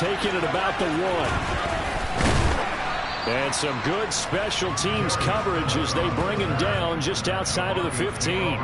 taken at about the 1. And some good special teams coverage as they bring him down just outside of the 15.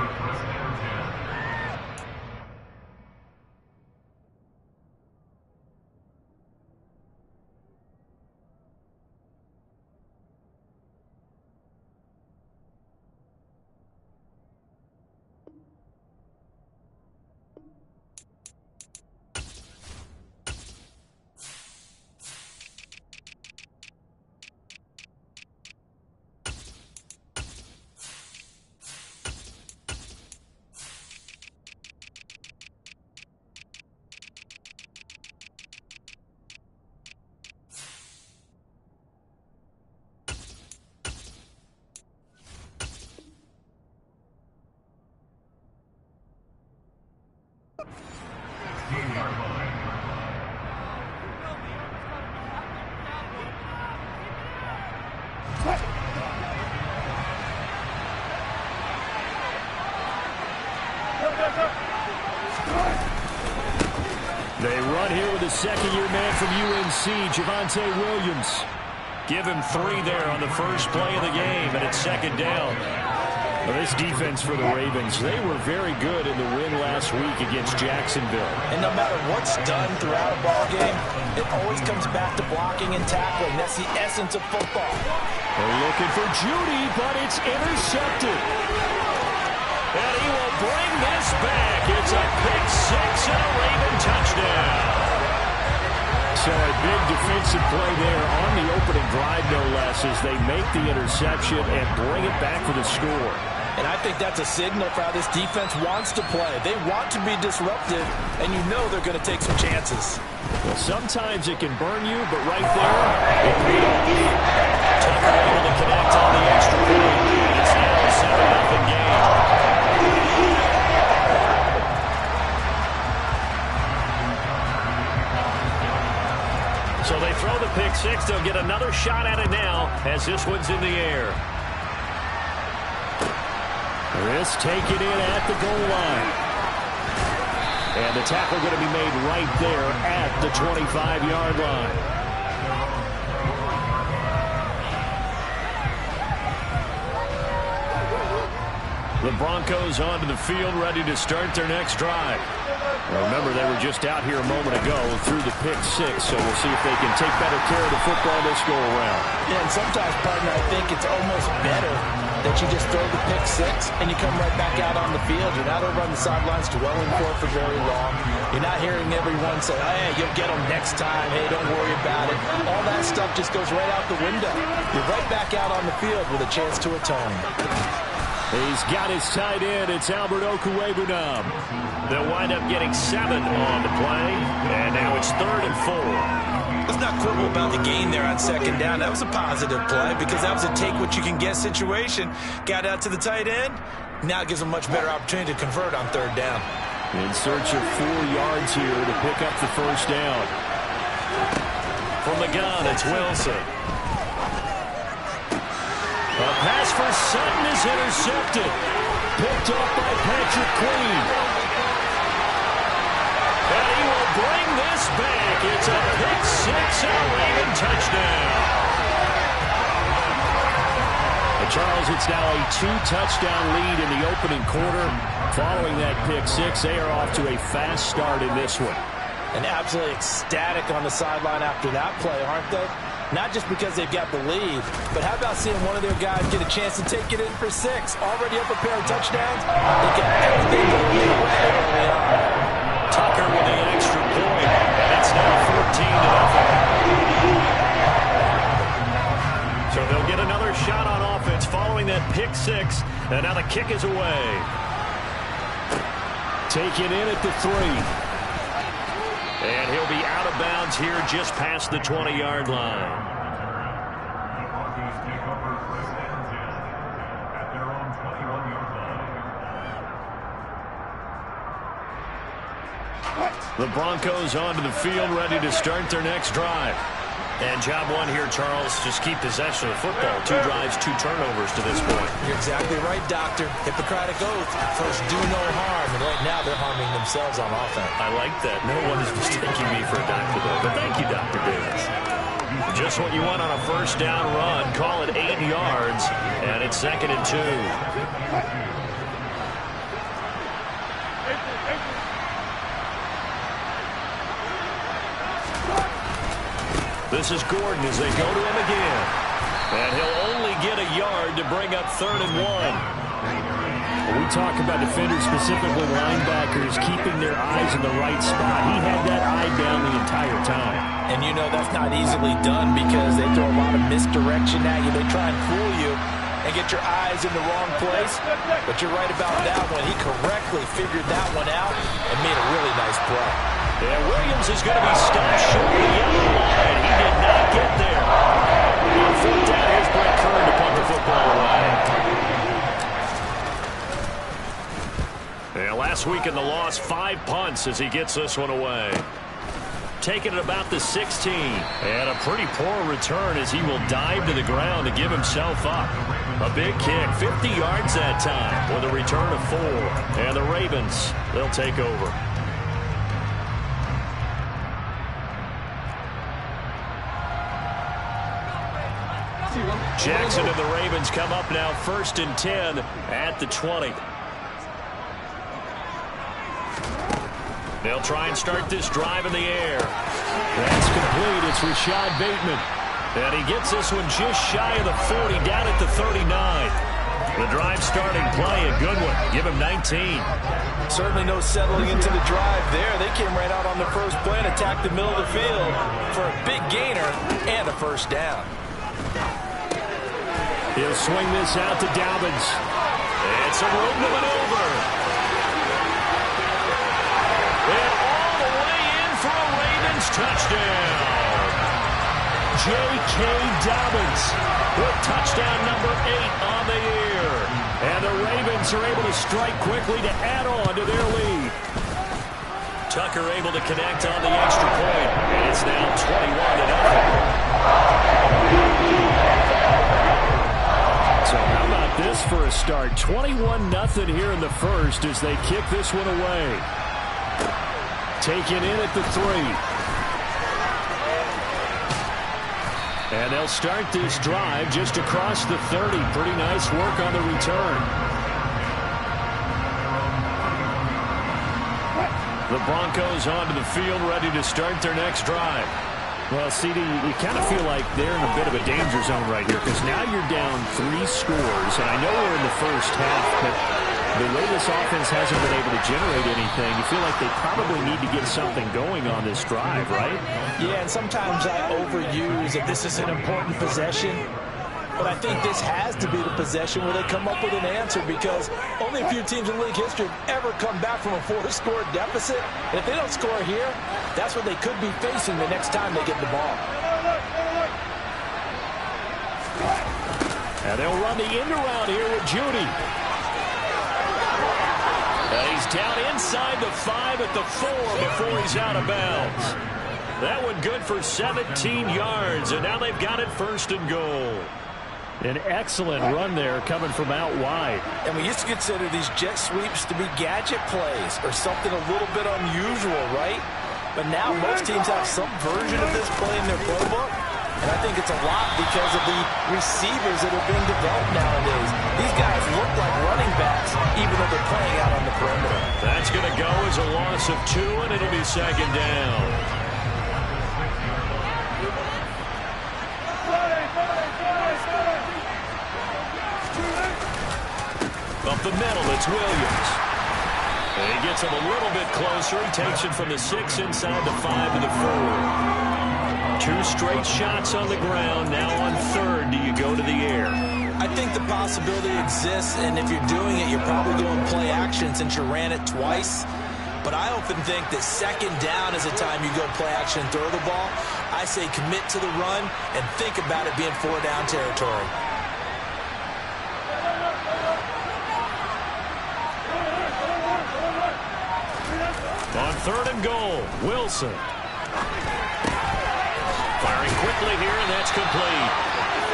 They run here with a second-year man from UNC, Javonte Williams. Give him 3 there on the first play of the game, and it's second down. Well, this defense for the Ravens, they were very good in the win last week against Jacksonville. And no matter what's done throughout a ball game, it always comes back to blocking and tackling. That's the essence of football. They're looking for Judy, but it's intercepted. And he will bring this back. It's a pick 6 and a Raven touchdown. So a big defensive play there on the opening drive, no less, as they make the interception and bring it back for the score. And I think that's a signal for how this defense wants to play. They want to be disruptive, and you know they're going to take some chances. Well, sometimes it can burn you, but right there, it paid off. Tucker able to connect on the extra point. It's now a 7-0 game. So they throw the pick 6. They'll get another shot at it now as this one's in the air. This taken in at the goal line. And the tackle going to be made right there at the 25-yard line. The Broncos onto the field, ready to start their next drive. Now remember, they were just out here a moment ago through the pick 6, so we'll see if they can take better care of the football this go-around. Yeah, and sometimes, partner, I think it's almost better that you just throw the pick 6 and you come right back out on the field. You're not over on the sidelines dwelling for very long. You're not hearing everyone say, hey, you'll get them next time. Hey, don't worry about it. All that stuff just goes right out the window. You're right back out on the field with a chance to atone. He's got his tight end. It's Albert Okwuegbunam. They'll wind up getting 7 on the play, and now it's 3rd and 4. Let's not quibble about the gain there on second down. That was a positive play because that was a take-what-you-can-get situation. Got out to the tight end. Now it gives them a much better opportunity to convert on 3rd down. In search of 4 yards here to pick up the first down. From the gun, it's Wilson. A pass for Sutton is intercepted. Picked up by Patrick Queen. And he will bring this back. It's a pick 6 and a Raven touchdown. And Charles, it's now a 2-touchdown lead in the opening quarter. Following that pick 6, they are off to a fast start in this one. And absolutely ecstatic on the sideline after that play, aren't they? Not just because they've got the lead, but how about seeing one of their guys get a chance to take it in for 6? Already up a pair of touchdowns. They got everything going their way early on. Tucker with an extra point, and it's now 14-0. So they'll get another shot on offense following that pick 6, and now the kick is away. Taken in at the 3. And he'll be out of bounds here just past the 20-yard line. The Broncos onto the field, ready to start their next drive. And job 1 here, Charles, just keep possession of the football. 2 drives, 2 turnovers to this point. You're exactly right, Doctor. Hippocratic oath. First, do no harm. And right now, they're harming themselves on offense. I like that. No one is mistaking me for a doctor, though. But thank you, Doctor. Just what you want on a first down run. Call it 8 yards, and it's 2nd and 2. This is Gordon as they go to him again. And he'll only get a yard to bring up 3rd and 1. When we talk about defenders, specifically linebackers, keeping their eyes in the right spot, he had that eye down the entire time. And you know that's not easily done because they throw a lot of misdirection at you. They try and fool you and get your eyes in the wrong place. But you're right about that one. He correctly figured that one out and made a really nice play. And Williams is going to be stopped short of the yellow line. He did not get there. On 4th down, here's Brett Kern to punt the football away. Yeah, last week in the loss, 5 punts as he gets this one away. Taking it about the 16. And a pretty poor return as he will dive to the ground to give himself up. A big kick, 50 yards that time with a return of 4. And the Ravens, they'll take over. Jackson and the Ravens come up now 1st and 10 at the 20. They'll try and start this drive in the air. That's complete. It's Rashad Bateman. And he gets this one just shy of the 40, down at the 39. The drive starting play, a good one. Give him 19. Certainly no settling into the drive there. They came right out on the first play and attacked the middle of the field for a big gainer and a first down. He'll swing this out to Dobbins. It's a room to maneuver. And all the way in for a Ravens touchdown. J.K. Dobbins with touchdown number 8 on the year. And the Ravens are able to strike quickly to add on to their lead. Tucker able to connect on the extra point. And it's now 21-0. So how about this for a start? 21-0 here in the first as they kick this one away. Taken in at the 3. And they'll start this drive just across the 30. Pretty nice work on the return. The Broncos onto the field ready to start their next drive. Well, CD, you kind of feel like they're in a bit of a danger zone right here because now you're down 3 scores. And I know we're in the first half, but the way this offense hasn't been able to generate anything, you feel like they probably need to get something going on this drive, right? Yeah, and sometimes I overuse that this is an important possession. But I think this has to be the possession where they come up with an answer because only a few teams in league history have ever come back from a 4-score deficit. And if they don't score here, that's what they could be facing the next time they get the ball. And they'll run the end around here with Judy. And he's down inside the 5 at the 4 before he's out of bounds. That one good for 17 yards, and now they've got it 1st and goal. An excellent run there coming from out wide. And we used to consider these jet sweeps to be gadget plays or something a little bit unusual, right? But now most teams have some version of this play in their playbook. And I think it's a lot because of the receivers that are being developed nowadays. These guys look like running backs, even though they're playing out on the perimeter. That's going to go as a loss of 2, and it'll be 2nd down. Up the middle, it's Williams. And he gets him a little bit closer. He takes it from the 6 inside the 5 to the 4. 2 straight shots on the ground. Now on 3rd, do you go to the air? I think the possibility exists, and if you're doing it, you're probably going play action since you ran it twice. But I often think that 2nd down is the time you go play action and throw the ball. I say commit to the run and think about it being 4-down territory. On 3rd and goal, Wilson. Firing quickly here, and that's complete.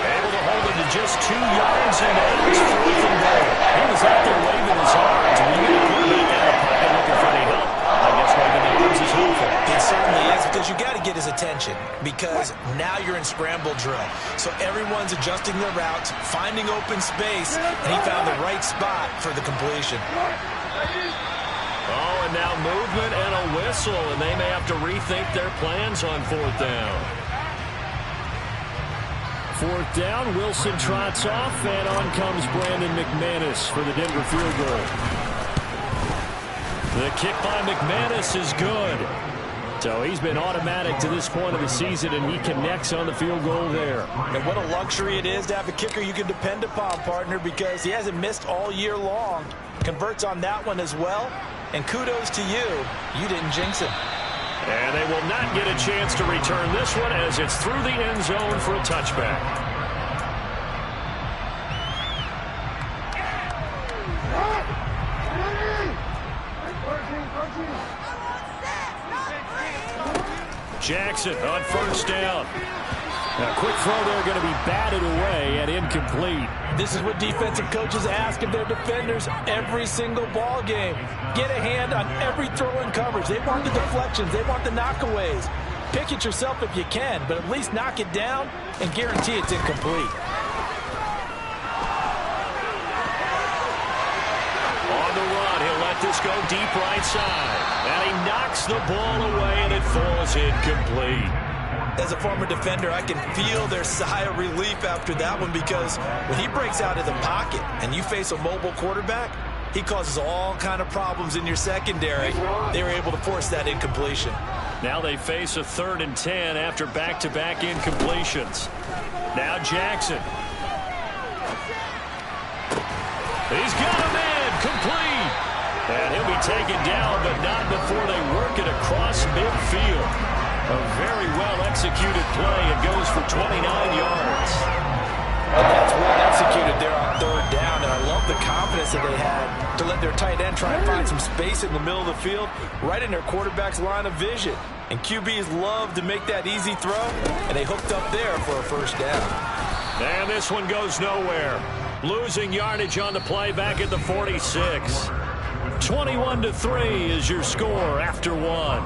Able to hold it to just 2 yards, and now it's 4th and goal. He was out there waving his arms. When you get a quarterback out of the pocket looking for any help, I guess waving the arms is helpful. It's certainly is, because you got to get his attention, because now you're in scramble drill. So everyone's adjusting their routes, finding open space, and he found the right spot for the completion. Oh, and now movement and a whistle, and they may have to rethink their plans on fourth down. Fourth down, Wilson trots off, and on comes Brandon McManus for the Denver field goal. The kick by McManus is good. So he's been automatic to this point of the season, and he connects on the field goal there. And what a luxury it is to have a kicker you can depend upon, partner, because he hasn't missed all year long. Converts on that one as well. And kudos to you. You didn't jinx him. And they will not get a chance to return this one as it's through the end zone for a touchback. Jackson on first down. A quick throw there going to be batted away and incomplete. This is what defensive coaches ask of their defenders every single ball game. Get a hand on every throw in coverage. They want the deflections. They want the knockaways. Pick it yourself if you can, but at least knock it down and guarantee it's incomplete. On the run, he'll let this go deep right side. And he knocks the ball away, and it falls incomplete. As a former defender, I can feel their sigh of relief after that one, because when he breaks out of the pocket and you face a mobile quarterback, he causes all kind of problems in your secondary. They were able to force that incompletion. Now they face a 3rd and 10 after back-to-back incompletions. Now Jackson. He's got him in, complete. And he'll be taken down, but not before they work it across midfield. A very well-executed play. It goes for 29 yards. And that's well executed there on 3rd down, and I love the confidence that they had to let their tight end try and find some space in the middle of the field, right in their quarterback's line of vision. And QBs love to make that easy throw, and they hooked up there for a first down. And this one goes nowhere. Losing yardage on the play back at the 46. 21-3 is your score after one.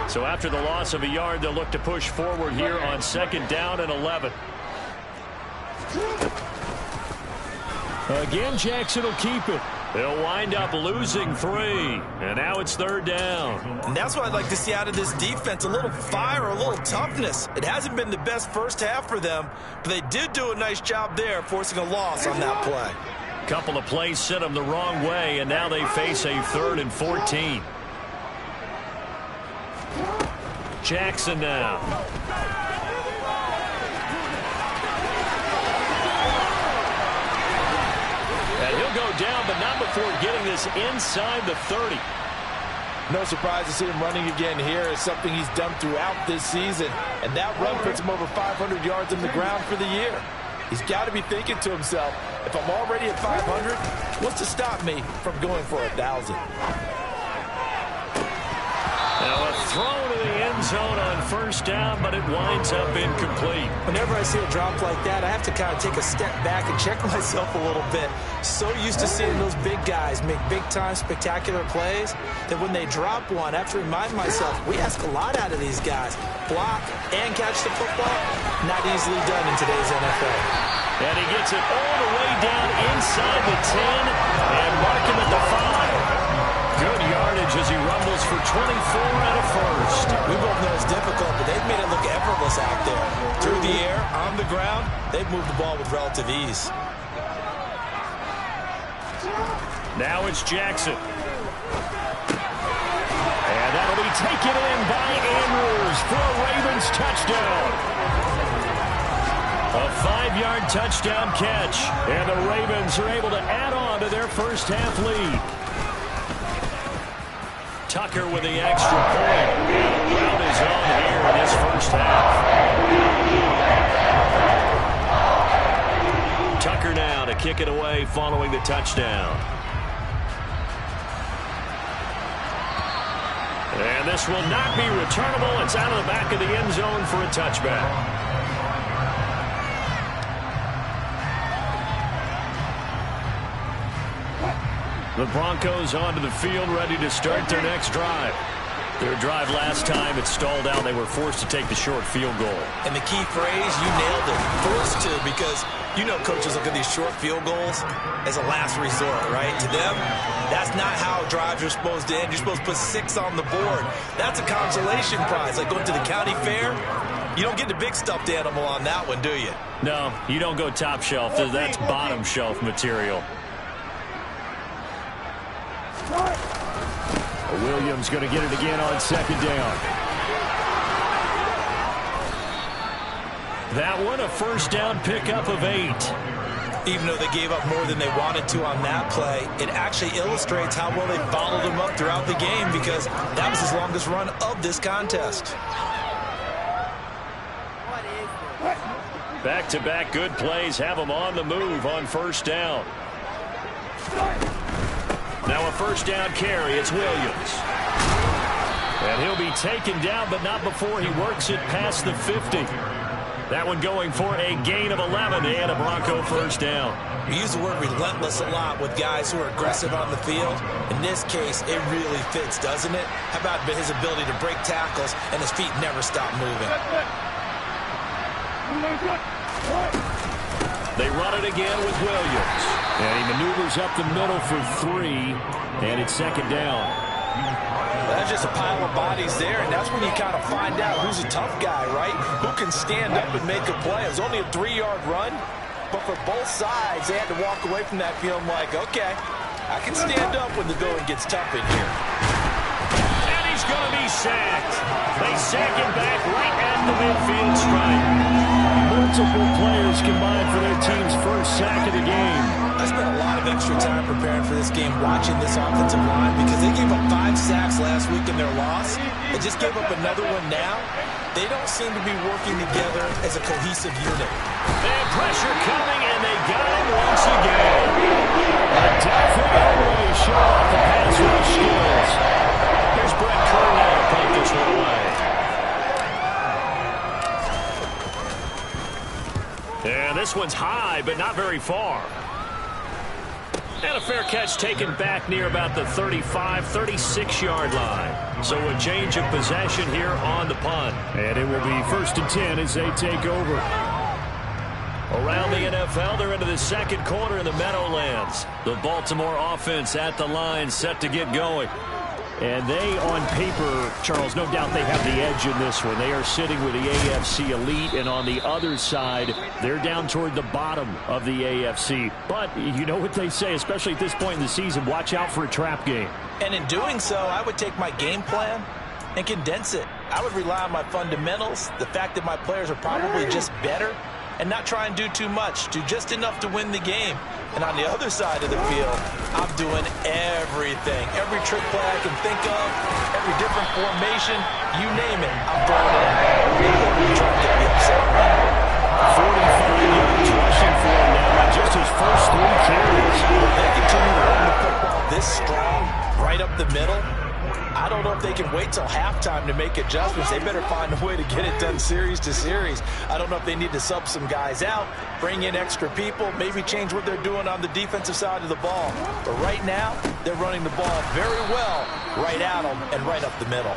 So after the loss of a yard, they'll look to push forward here on 2nd down and 11. Again, Jackson will keep it. They'll wind up losing 3. And now it's 3rd down. And that's what I'd like to see out of this defense. A little fire, a little toughness. It hasn't been the best first half for them, but they did do a nice job there, forcing a loss on that play. Couple of plays sent them the wrong way, and now they face a 3rd and 14. Jackson now. And he'll go down, but not before getting this inside the 30. No surprise to see him running again here. It's something he's done throughout this season. And that run puts him over 500 yards on the ground for the year. He's got to be thinking to himself, if I'm already at 500, what's to stop me from going for 1,000? Now a throw to the end zone on first down, but it winds up incomplete. Whenever I see a drop like that, I have to kind of take a step back and check myself a little bit. So used to seeing those big guys make big-time spectacular plays that when they drop one, I have to remind myself, we ask a lot out of these guys. Block and catch the football, not easily done in today's NFL. And he gets it all the way down inside the 10 and mark him at the 5. Good yardage as he rumbles for 24 and a first. We both know it's difficult, but they've made it look effortless out there. Through the air, on the ground, they've moved the ball with relative ease. Now it's Jackson. And that'll be taken in by Andrews for a Ravens touchdown. A 5-yard touchdown catch. And the Ravens are able to add on to their first half lead. Tucker with the extra point. And the route is on here in this first half. Tucker now to kick it away following the touchdown. And this will not be returnable. It's out of the back of the end zone for a touchback. The Broncos onto the field, ready to start their next drive. Their drive last time, it stalled out. They were forced to take the short field goal. And the key phrase, you nailed it, forced to, because you know coaches look at these short field goals as a last resort, right? To them, that's not how drives are supposed to end. You're supposed to put 6 on the board. That's a consolation prize. Like going to the county fair, you don't get the big stuffed animal on that one, do you? No, you don't go top shelf. That's bottom shelf material. Williams going to get it again on second down. That one, a first down pickup of 8. Even though they gave up more than they wanted to on that play, it actually illustrates how well they followed them up throughout the game, because that was his longest run of this contest. Back-to-back good plays have them on the move on first down. Now a first down carry. It's Williams. And he'll be taken down, but not before he works it past the 50. That one going for a gain of 11 and a Bronco first down. We use the word relentless a lot with guys who are aggressive on the field. In this case, it really fits, doesn't it? How about his ability to break tackles and his feet never stop moving? They run it again with Williams. And he maneuvers up the middle for 3, and it's second down. That's just a pile of bodies there, and that's when you kind of find out who's a tough guy, right? Who can stand up and make a play. It was only a 3-yard run, but for both sides, they had to walk away from that feeling like, okay, I can stand up when the going gets tough in here. And he's going to be sacked. They sack him back right at the midfield stripe. Multiple players combined for their team's first sack of the game. I spent a lot of extra time preparing for this game, watching this offensive line, because they gave up 5 sacks last week in their loss. They just gave up another one now. They don't seem to be working together as a cohesive unit. And pressure coming, and they got him once again. A definite way to show off the pass rush skills. Here's Brett Kerr now to punt this one away. And this one's high, but not very far. And a fair catch taken back near about the 35, 36-yard line. So a change of possession here on the punt. And it will be 1st and 10 as they take over. Around the NFL, they're into the second quarter in the Meadowlands. The Baltimore offense at the line, set to get going. And they, on paper, Charles, no doubt they have the edge in this one. They are sitting with the AFC elite, and on the other side, they're down toward the bottom of the AFC. But you know what they say, especially at this point in the season, watch out for a trap game. And in doing so, I would take my game plan and condense it. I would rely on my fundamentals, the fact that my players are probably just better, and not try and do too much, do just enough to win the game. And on the other side of the field, I'm doing everything. Every trick play I can think of, every different formation, you name it, I'm throwing it out. They're trying to get me upset. 45 yards rushing for him now on just his first 3 carries. If they continue to run the football this strong, right up the middle, I don't know if they can wait till halftime to make adjustments. They better find a way to get it done series to series. I don't know if they need to sub some guys out, bring in extra people, maybe change what they're doing on the defensive side of the ball. But right now, they're running the ball very well right at them and right up the middle.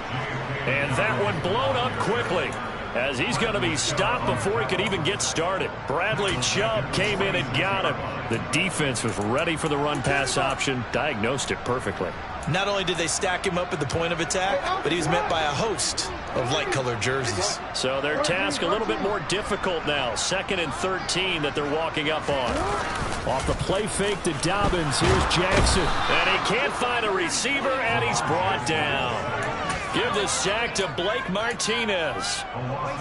And that one blown up quickly, as he's going to be stopped before he could even get started. Bradley Chubb came in and got him. The defense was ready for the run-pass option, diagnosed it perfectly. Not only did they stack him up at the point of attack, but he was met by a host of light-colored jerseys. So their task a little bit more difficult now. 2nd and 13 that they're walking up on. Off the play fake to Dobbins, here's Jackson. And he can't find a receiver, and he's brought down. Give the sack to Blake Martinez.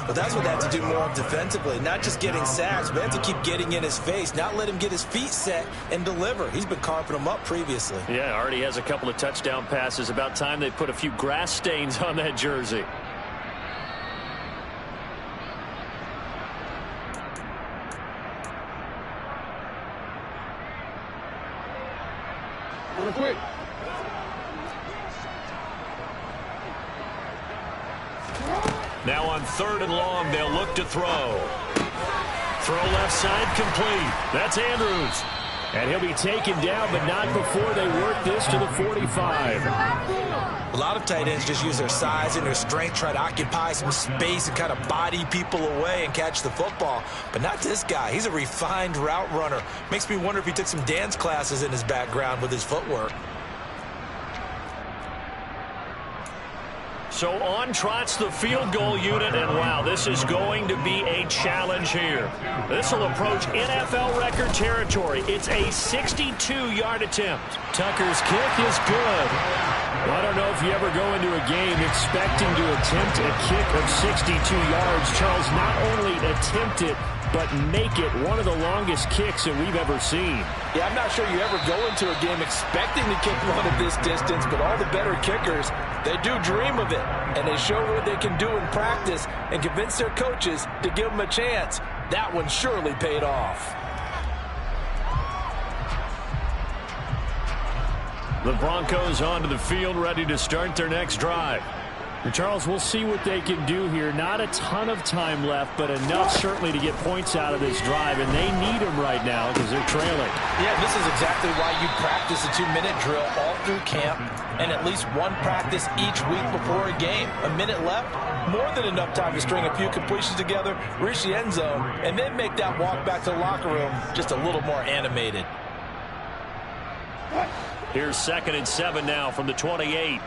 But that's what they have to do more of defensively. Not just getting sacks, but they have to keep getting in his face. Not let him get his feet set and deliver. He's been carving them up previously. Yeah, already has a couple of touchdown passes. About time they put a few grass stains on that jersey. Quick. Now on 3rd and long, they'll look to throw. Throw left side complete. That's Andrews. And he'll be taken down, but not before they work this to the 45. A lot of tight ends just use their size and their strength, try to occupy some space and kind of body people away and catch the football. But not this guy. He's a refined route runner. Makes me wonder if he took some dance classes in his background with his footwork. So on trots the field goal unit, and wow, this is going to be a challenge here. This will approach NFL record territory. It's a 62-yard attempt. Tucker's kick is good. Well, I don't know if you ever go into a game expecting to attempt a kick of 62 yards. Charles, not only attempt it, but make it one of the longest kicks that we've ever seen. Yeah, I'm not sure you ever go into a game expecting to kick one of this distance, but all the better kickers, they do dream of it, and they show what they can do in practice and convince their coaches to give them a chance. That one surely paid off. The Broncos onto the field, ready to start their next drive. And Charles, we'll see what they can do here. Not a ton of time left, but enough certainly to get points out of this drive, and they need them right now because they're trailing. Yeah, this is exactly why you practice a 2-minute drill all through camp and at least one practice each week before a game. A minute left, more than enough time to string a few completions together, reach the end zone, and then make that walk back to the locker room just a little more animated. Here's 2nd and 7 now from the 28.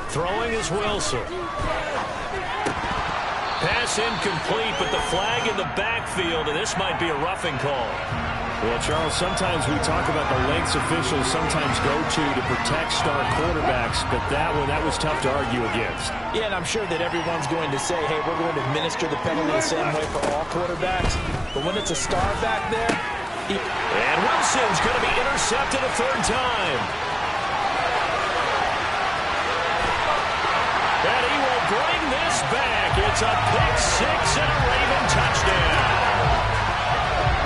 Throwing is Wilson. Pass incomplete, but the flag in the backfield, and this might be a roughing call. Well, Charles, sometimes we talk about the lengths officials sometimes go to protect star quarterbacks, but that was tough to argue against. Yeah, and I'm sure that everyone's going to say, hey, we're going to administer the penalty the same way for all quarterbacks. But when it's a star back there... And Wilson's going to be intercepted a third time. And he will bring this back. It's a pick-6 and a Raven touchdown.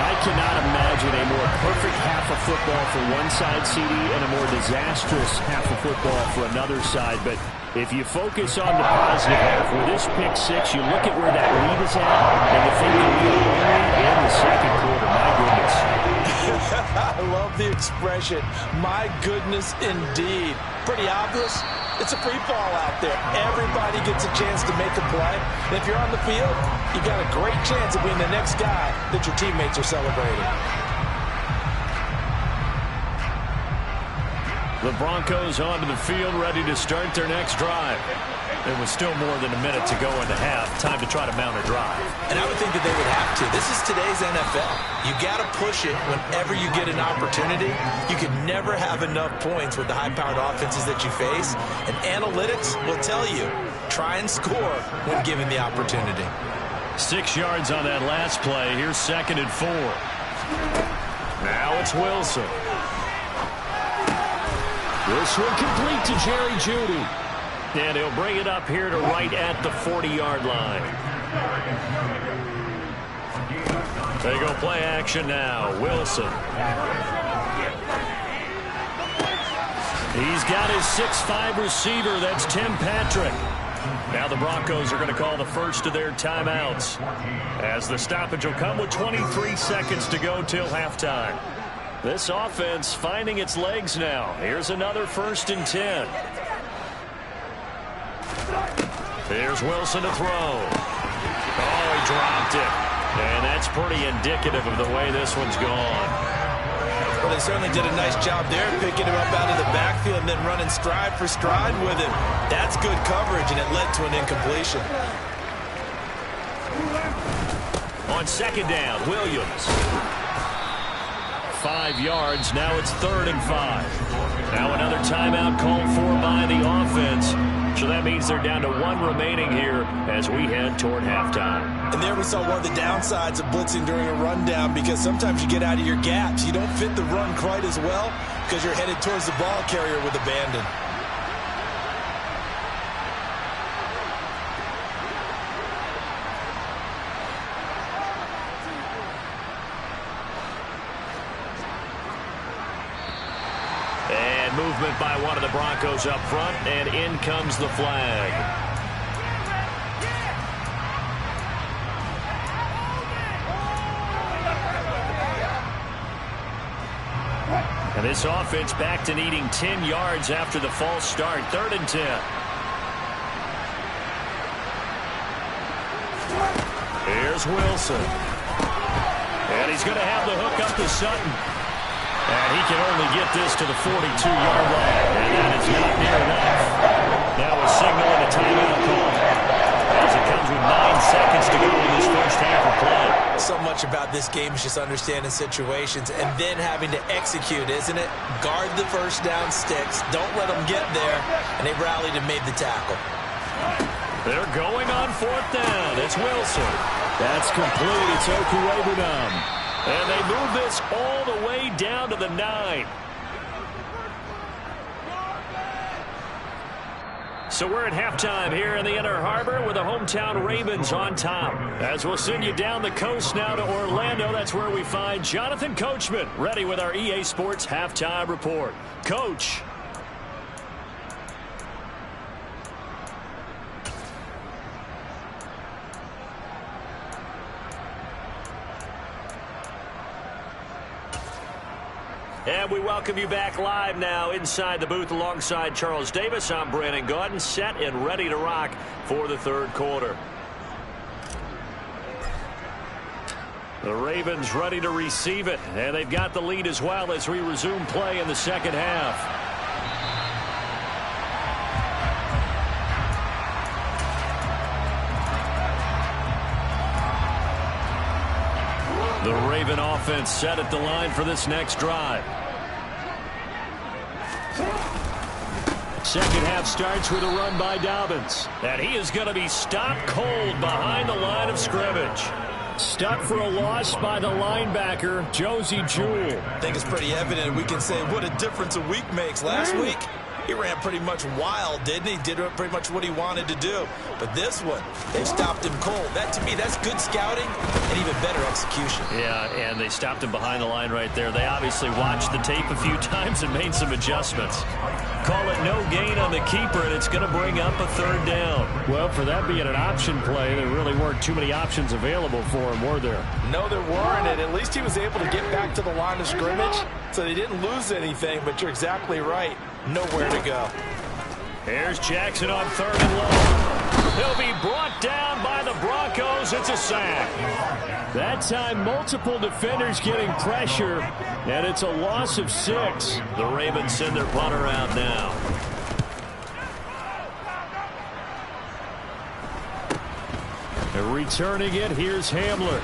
I cannot imagine a more perfect half of football for one side, CD, and a more disastrous half of football for another side. But if you focus on the positive half, with this pick-6, you look at where that lead is at, and you think that we are only in the second quarter. My goodness. I love the expression, my goodness indeed. Pretty obvious. It's a free fall out there. Everybody gets a chance to make a play. And if you're on the field, you got a great chance of being the next guy that your teammates are celebrating. The Broncos onto the field, ready to start their next drive. There was still more than a minute to go in the half. Time to try to mount a drive. And I would think that they would have to. This is today's NFL. You got to push it whenever you get an opportunity. You can never have enough points with the high-powered offenses that you face. And analytics will tell you, try and score when given the opportunity. 6 yards on that last play. Here's 2nd and 4. Now it's Wilson. This one complete to Jerry Jeudy. And he'll bring it up here to right at the 40-yard line. They go play action now. Wilson. He's got his 6'5 receiver. That's Tim Patrick. Now the Broncos are going to call the first of their timeouts, as the stoppage will come with 23 seconds to go till halftime. This offense finding its legs now. Here's another 1st and 10. Here's Wilson to throw. Oh, he dropped it. And that's pretty indicative of the way this one's gone. Well, they certainly did a nice job there, picking him up out of the backfield and then running stride for stride with him. That's good coverage, and it led to an incompletion. On 2nd down, Williams. 5 yards. Now it's 3rd and 5. Now another timeout called for by the offense. So that means they're down to 1 remaining here as we head toward halftime. And there we saw one of the downsides of blitzing during a rundown, because sometimes you get out of your gaps. You don't fit the run quite as well because you're headed towards the ball carrier with abandon. movement by one of the Broncos up front, and in comes the flag. And this offense back to needing 10 yards after the false start. 3rd and 10. Here's Wilson. And he's going to have the hook up to Sutton. And he can only get this to the 42-yard line. And that is not near enough. Now a signal and a timeout call, as it comes with 9 seconds to go in this first half of play. So much about this game is just understanding situations and then having to execute, isn't it? Guard the first down sticks. Don't let them get there. And they rallied and made the tackle. They're going on 4th down. It's Wilson. That's complete. It's Okuwebunam. And they move this all the way down to the 9. So we're at halftime here in the Inner Harbor with the hometown Ravens on top. As we'll send you down the coast now to Orlando, that's where we find Jonathan Coachman ready with our EA Sports Halftime Report. Coach. And we welcome you back live now inside the booth alongside Charles Davis. I'm Brandon Gaudin, set and ready to rock for the 3rd quarter. The Ravens ready to receive it, and they've got the lead as well as we resume play in the second half. The Raven offense set at the line for this next drive. Second half starts with a run by Dobbins. And he is going to be stopped cold behind the line of scrimmage. Stuck for a loss by the linebacker, Josie Jewell. I think it's pretty evident. We can say what a difference a week makes. Last week, he ran pretty much wild, didn't he? Did pretty much what he wanted to do. But this one, they stopped him cold. That, to me, that's good scouting and even better execution. Yeah, and they stopped him behind the line right there. They obviously watched the tape a few times and made some adjustments. Call it no gain on the keeper, and it's going to bring up a 3rd down. Well, for that being an option play, there really weren't too many options available for him, were there? No, there weren't, and at least he was able to get back to the line of scrimmage, so they didn't lose anything, but you're exactly right. Nowhere to go. Here's Jackson on 3rd and long. He'll be brought down by the Broncos. It's a sack. That time, multiple defenders getting pressure, and it's a loss of 6. The Ravens send their punter out now. And returning it, here's Hamler.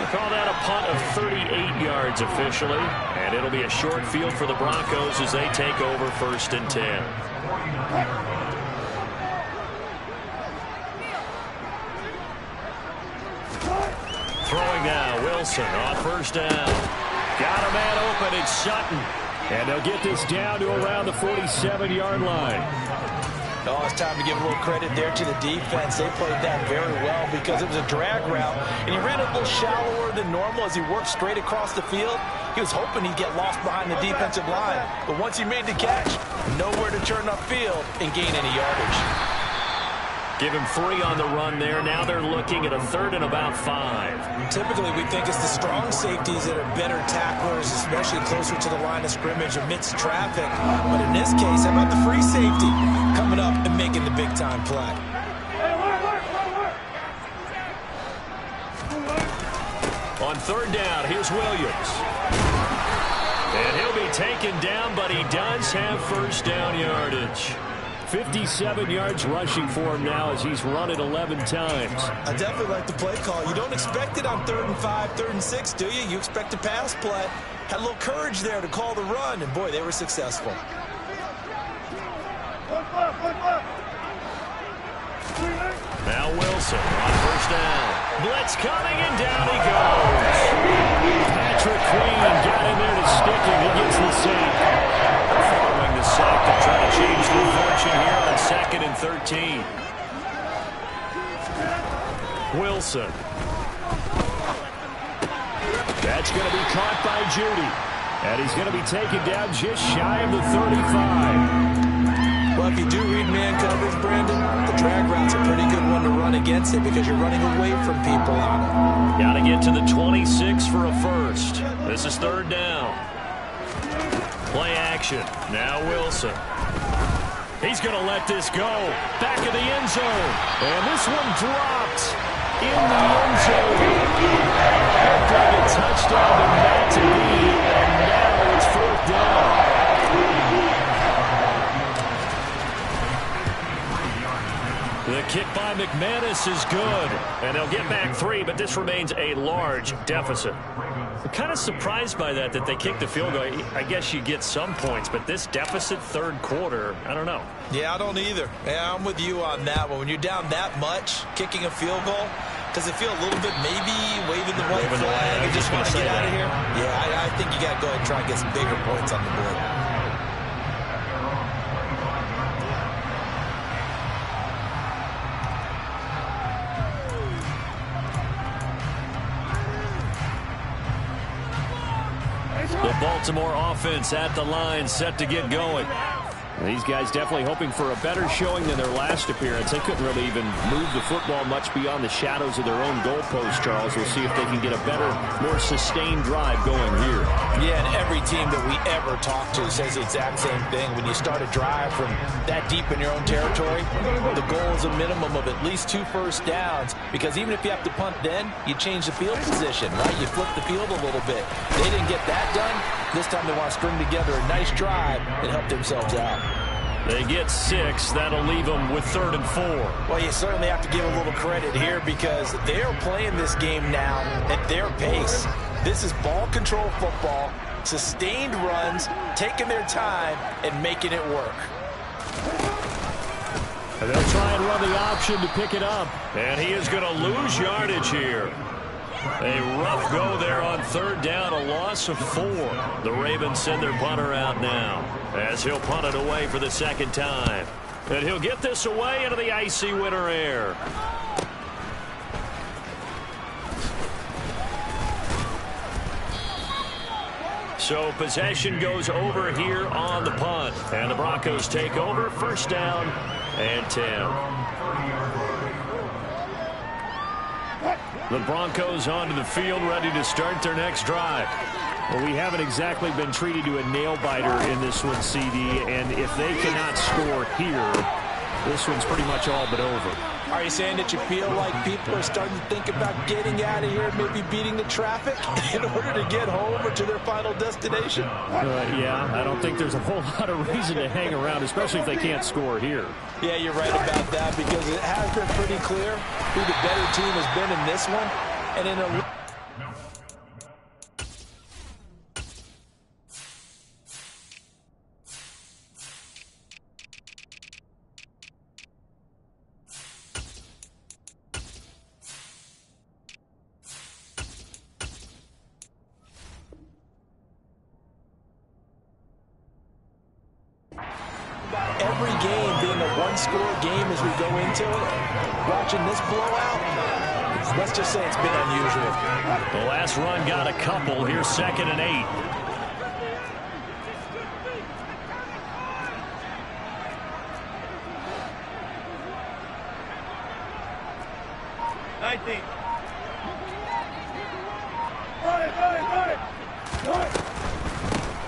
We'll call that a punt of 38 yards officially, and it'll be a short field for the Broncos as they take over 1st and 10. Throwing now, Wilson on 1st down. Got a man open, it's Sutton. And they'll get this down to around the 47-yard line. Oh, it's time to give a little credit there to the defense. They played that very well because it was a drag route, and he ran a little shallower than normal as he worked straight across the field. He was hoping he'd get lost behind the defensive line, but once he made the catch, nowhere to turn upfield and gain any yardage. Give him 3 on the run there. Now they're looking at a 3rd and about 5. Typically, we think it's the strong safeties that are better tacklers, especially closer to the line of scrimmage amidst traffic. But in this case, how about the free safety coming up and making the big-time play? On 3rd down, here's Williams. And he'll be taken down, but he does have 1st down yardage. 57 yards rushing for him now as he's run it 11 times. I definitely like the play call. You don't expect it on 3rd and 5, 3rd and 6, do you? You expect a pass play. Had a little courage there to call the run, and boy, they were successful. Now Wilson on 1st down. Blitz coming, and down he goes. Patrick Queen got in there to stick him. He gets the sack. Following the sack to try to change the fortune here on 2nd and 13. Wilson. That's going to be caught by Judy. And he's going to be taken down just shy of the 35. Well, if you do read man coverage, Brandon, the drag route's a pretty good one to run against it because you're running away from people on it. Got to get to the 26 for a first. This is third down. Play action. Now Wilson. He's going to let this go. Back of the end zone. And this one dropped in the end zone. A touchdown to Matt to be, and now it's fourth down. The kick by McManus is good, and they'll get back 3, but this remains a large deficit. I'm kind of surprised by that they kicked the field goal. I guess you get some points, but this deficit third quarter, I don't know. Yeah, I don't either. Yeah, I'm with you on that one. When you're down that much, kicking a field goal, does it feel a little bit maybe waving the white flag and just want to get out of here? Yeah, I think you got to go ahead and try and get some bigger points on the board. The Baltimore offense at the line, set to get going. These guys definitely hoping for a better showing than their last appearance. They couldn't really even move the football much beyond the shadows of their own goalpost, Charles. We'll see if they can get a better, more sustained drive going here. Yeah, and every team that we ever talk to says the exact same thing. When you start a drive from that deep in your own territory, the goal is a minimum of at least 2 first downs, because even if you have to punt then, you change the field position, right? You flip the field a little bit. They didn't get that done. This time they want to string together a nice drive and help themselves out. They get 6. That'll leave them with 3rd and 4. Well, you certainly have to give a little credit here because they're playing this game now at their pace. This is ball control football, sustained runs, taking their time, and making it work. And they'll try and run the option to pick it up. And he is going to lose yardage here. A rough go there on 3rd down, a loss of 4. The Ravens send their punter out now as he'll punt it away for the 2nd time. And he'll get this away into the icy winter air. So possession goes over here on the punt. And the Broncos take over, 1st down and 10. The Broncos onto the field, ready to start their next drive. Well, we haven't exactly been treated to a nail-biter in this one, CD, and if they cannot score here, this one's pretty much all but over. Are you saying that you feel like people are starting to think about getting out of here, maybe beating the traffic in order to get home or to their final destination? Yeah, I don't think there's a whole lot of reason to hang around, especially if they can't score here. Yeah, you're right about that because it has been pretty clear who the better team has been in this one. And in a every game being a one-score game as we go into it, watching this blowout, let's just say it's been unusual. The last run got a couple. Here's 2nd and 8.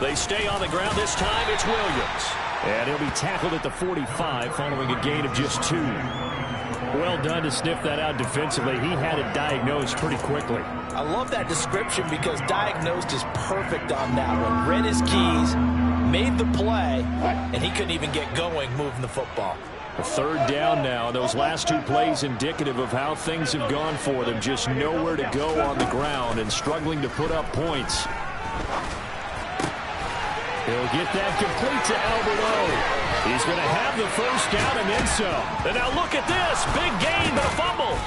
They stay on the ground. This time it's Williams. And he'll be tackled at the 45 following a gain of just 2. Well done to sniff that out defensively. He had it diagnosed pretty quickly. I love that description because diagnosed is perfect on that one. Read his keys, made the play, and he couldn't even get going moving the football. A 3rd down now. Those last 2 plays indicative of how things have gone for them. Just nowhere to go on the ground and struggling to put up points. He'll get that complete to Albert O. He's going to have the 1st down and then some. And now look at this. Big gain, but a fumble.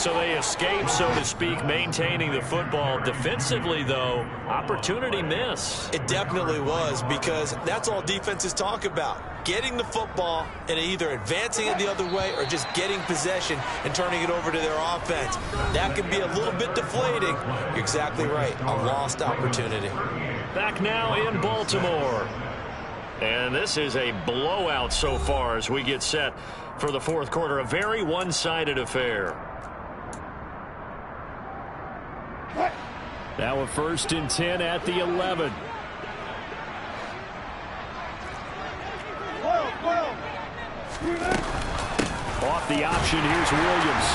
So they escape, so to speak, maintaining the football. Defensively, though, opportunity miss. It definitely was, because that's all defenses talk about. Getting the football and either advancing it the other way or just getting possession and turning it over to their offense. That can be a little bit deflating. You're exactly right. A lost opportunity. Back now in Baltimore. And this is a blowout so far as we get set for the fourth quarter. A very one-sided affair. Now a 1st and 10 at the 11. Off the option, here's Williams.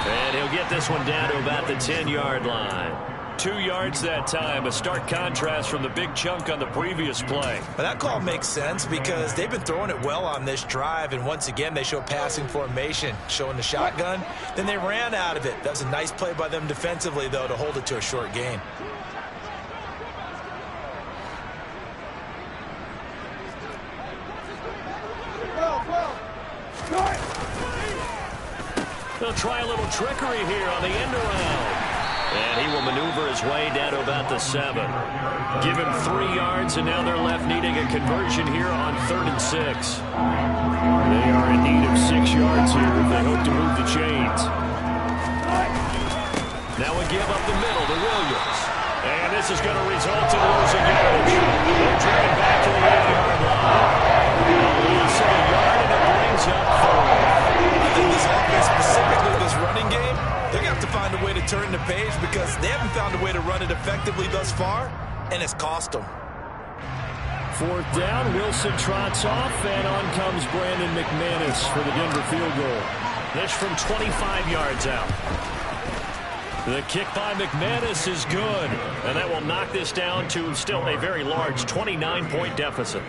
And he'll get this one down to about the 10-yard line. 2 yards that time, a stark contrast from the big chunk on the previous play. But that call makes sense because they've been throwing it well on this drive, and once again they show passing formation, showing the shotgun. Then they ran out of it. That was a nice play by them defensively, though, to hold it to a short gain. They'll try a little trickery here on the end around. And he will maneuver his way down to about the 7. Give him 3 yards, and now they're left needing a conversion here on 3rd and 6. They are in need of 6 yards here if they hope to move the chains. Now a give up the middle to Williams. And this is going to result in losing yardage. They're driven back to the 8-yard line. Lose a yard, and it brings up 4. I think this offense, specifically this running game, they're going to have to find a way to turn the page because they haven't found a way to run it effectively thus far, and it's cost them. 4th down, Wilson trots off, and on comes Brandon McManus for the Denver field goal. This from 25 yards out. The kick by McManus is good, and that will knock this down to still a very large 29-point deficit.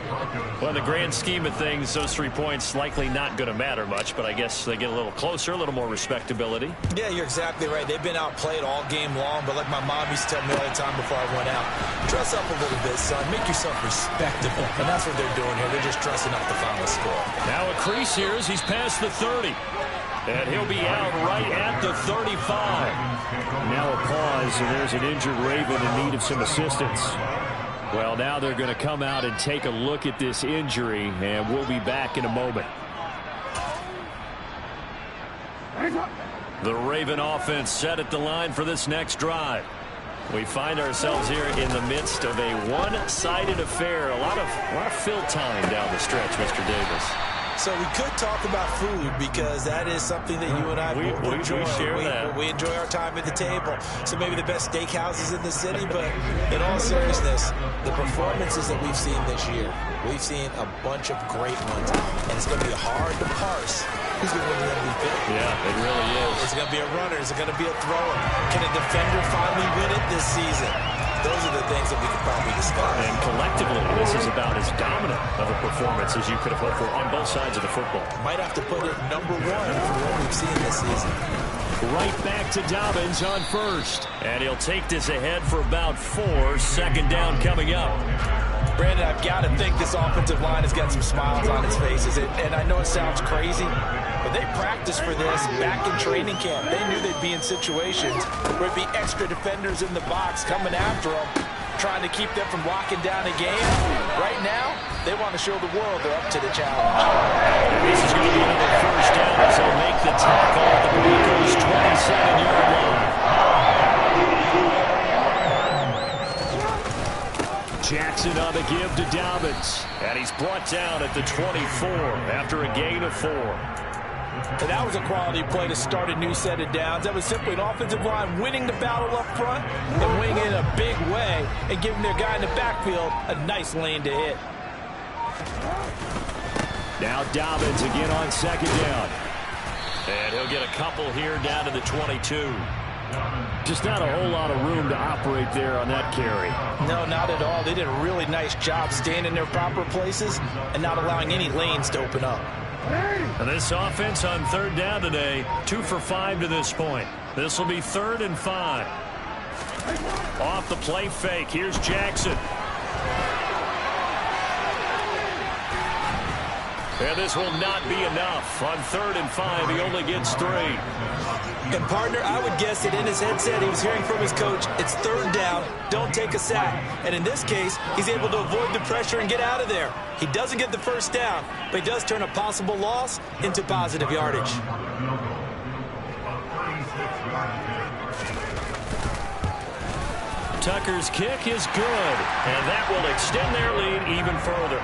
Well, in the grand scheme of things, those 3 points likely not going to matter much, but I guess they get a little closer, a little more respectability. Yeah, you're exactly right. They've been outplayed all game long, but like my mom used to tell me all the time before I went out, dress up a little bit, son. Make yourself respectable. And that's what they're doing here. They're just dressing up the final score. Now a crease here as he's past the 30. And he'll be out right at the 35. Now a pause, and there's an injured Raven in need of some assistance. Well, now they're going to come out and take a look at this injury, and we'll be back in a moment. The Raven offense set at the line for this next drive. We find ourselves here in the midst of a one-sided affair. A lot of fill time down the stretch, Mr. Davis. So we could talk about food because that is something that you and I enjoy. We enjoy our time at the table. So maybe the best steakhouses in the city, but in all seriousness, the performances that we've seen this year, we've seen a bunch of great ones, and it's going to be hard to parse who's going to win the MVP. Yeah, it really is. Is it going to be a runner? Is it going to be a thrower? Can a defender finally win it this season? Those are the things that we could probably discuss. And collectively, this is about as dominant of a performance as you could have hoped for on both sides of the football. Might have to put it #1 for what we've seen this season. Right back to Dobbins on 1st. And he'll take this ahead for about 4. 2nd down coming up. Brandon, I've got to think this offensive line has got some smiles on its faces. And I know it sounds crazy, but they practiced for this back in training camp. They knew they'd be in situations where it'd be extra defenders in the box coming after them, trying to keep them from locking down a game. Right now, they want to show the world they're up to the challenge. This is going to be another 1st down as they'll make the tackle at the Broncos' 27-yard line. Jackson on the give to Dobbins. And he's brought down at the 24 after a gain of 4. And that was a quality play to start a new set of downs. That was simply an offensive line winning the battle up front and winning in a big way and giving their guy in the backfield a nice lane to hit. Now Dobbins again on 2nd down. And he'll get a couple here down to the 22. Just not a whole lot of room to operate there on that carry. No, not at all. They did a really nice job staying in their proper places and not allowing any lanes to open up. And this offense on 3rd down today, 2 for 5 to this point. This will be 3rd and 5. Off the play fake, here's Jackson. And this will not be enough. On 3rd and 5, he only gets 3. And, partner, I would guess that in his headset he was hearing from his coach, it's third down, don't take a sack. And in this case, he's able to avoid the pressure and get out of there. He doesn't get the first down, but he does turn a possible loss into positive yardage. Tucker's kick is good, and that will extend their lead even further.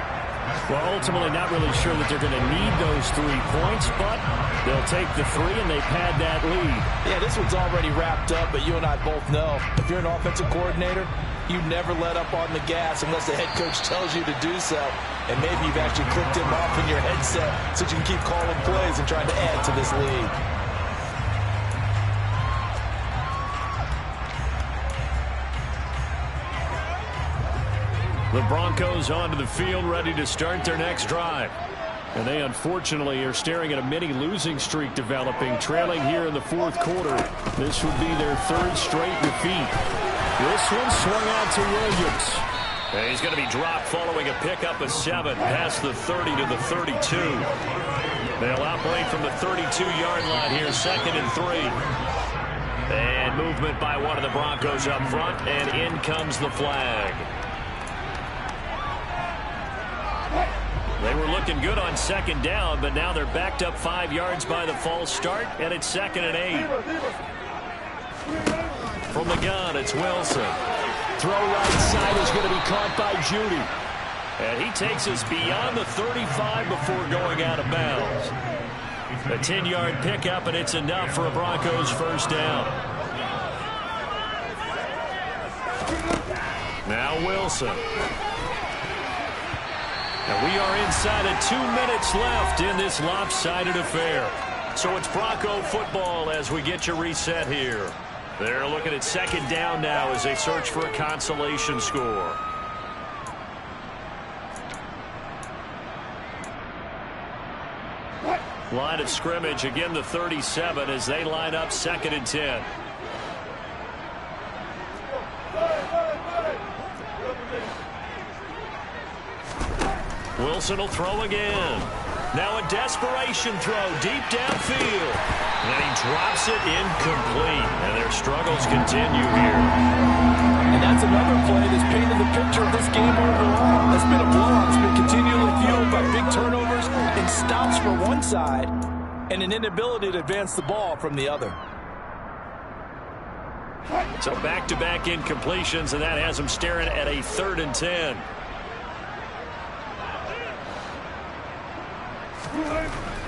Well, ultimately not really sure that they're going to need those 3 points, but they'll take the 3 and they pad that lead. Yeah, this one's already wrapped up, but you and I both know if you're an offensive coordinator, you never let up on the gas unless the head coach tells you to do so. And maybe you've actually clicked him off in your headset so you can keep calling plays and trying to add to this lead. The Broncos onto the field, ready to start their next drive. And they unfortunately are staring at a mini losing streak developing, trailing here in the 4th quarter. This would be their 3rd straight defeat. This one swung out to Williams. And he's going to be dropped following a pickup of 7 past the 30 to the 32. They'll operate from the 32-yard line here, 2nd and 3. And movement by one of the Broncos up front, and in comes the flag. They were looking good on 2nd down, but now they're backed up 5 yards by the false start, and it's 2nd and 8. From the gun, it's Wilson. Throw right side is going to be caught by Judy. And he takes us beyond the 35 before going out of bounds. A 10-yard pickup, and it's enough for a Broncos first down. Now Wilson. And we are inside of 2 minutes left in this lopsided affair. So it's Bronco football as we get you reset here. They're looking at 2nd down now as they search for a consolation score. Line of scrimmage, again the 37 as they line up 2nd and 10. Wilson will throw again. Now a desperation throw deep downfield. And he drops it incomplete. And their struggles continue here. And that's another play that's painted the picture of this game overall. It's been a blowout. It's been continually fueled by big turnovers and stops for one side and an inability to advance the ball from the other. So back-to-back incompletions, and that has them staring at a 3rd and 10.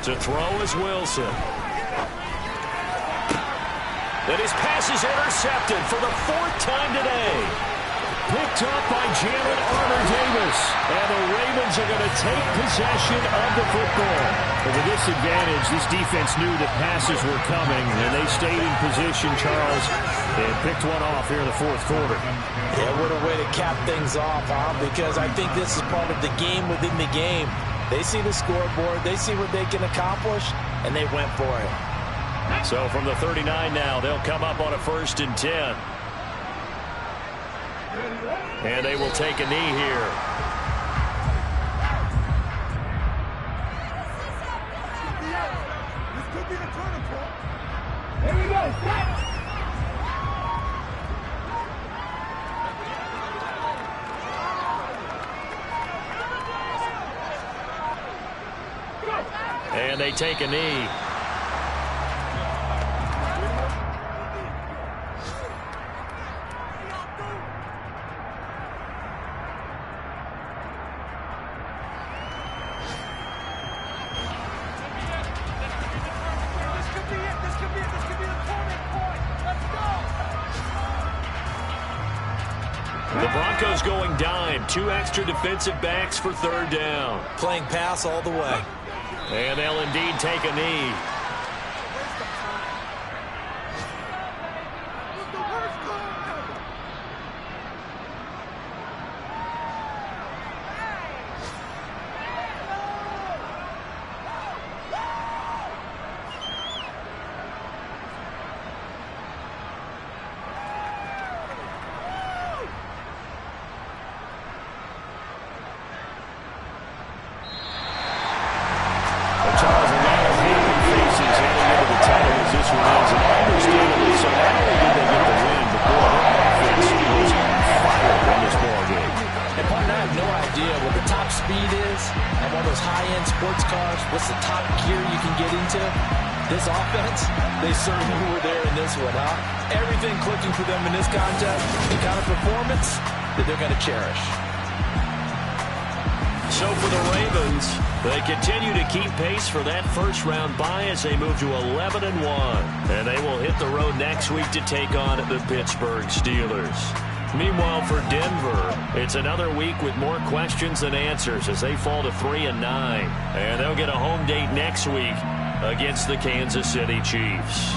To throw is Wilson. And his pass is intercepted for the 4th time today. Picked up by Jalen Armour-Davis. And the Ravens are going to take possession of the football. With a disadvantage, this defense knew that passes were coming, and they stayed in position, Charles, and picked one off here in the 4th quarter. Yeah, what a way to cap things off, huh? Because I think this is part of the game within the game. They see the scoreboard, they see what they can accomplish, and they went for it. So from the 39 now, they'll come up on a 1st and 10. And they will take a knee here. This could be the turning point. Here we go. And they take a knee. The Broncos going dime. 2 extra defensive backs for 3rd down. Playing pass all the way. And they'll indeed take a knee. speed is, and one of those high-end sports cars, what's the top gear you can get into? This offense, they certainly were there in this one, huh? Everything clicking for them in this contest, the kind of performance that they're going to cherish. So for the Ravens, they continue to keep pace for that first-round bye as they move to 11-1. And they will hit the road next week to take on the Pittsburgh Steelers. Meanwhile, for Denver, it's another week with more questions than answers as they fall to 3-9. And they'll get a home date next week against the Kansas City Chiefs.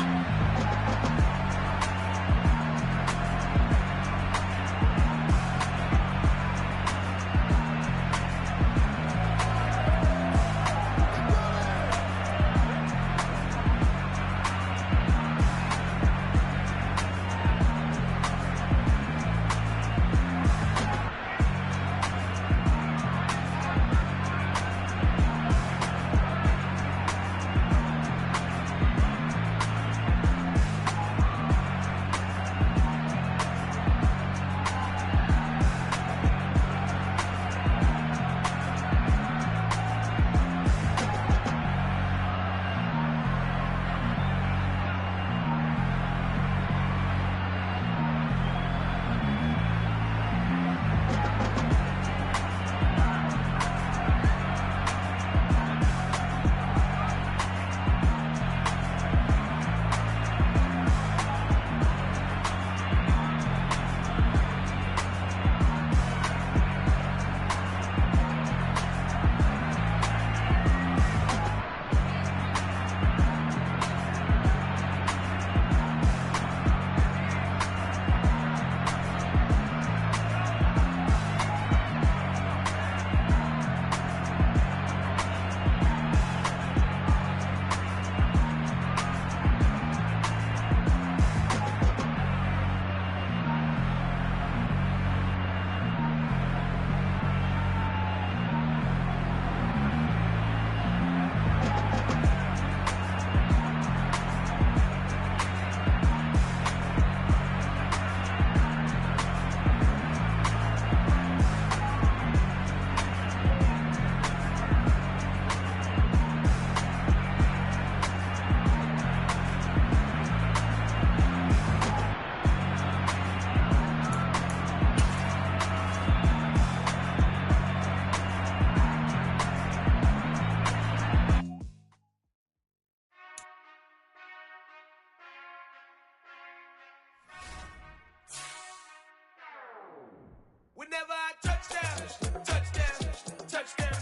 Whenever I touchdown, touchdown, touchdown.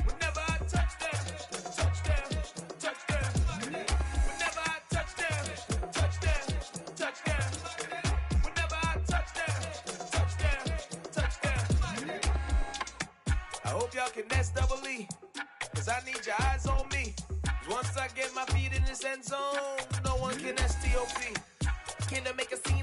Whenever I touchdown, touchdown, touchdown. Whenever I touchdown, touchdown, touchdown. Whenever I touchdown, touchdown. I hope y'all can SEE, cause I need your eyes on me. Once I get my feet in this end zone, no one can STOP. Can I make a scene?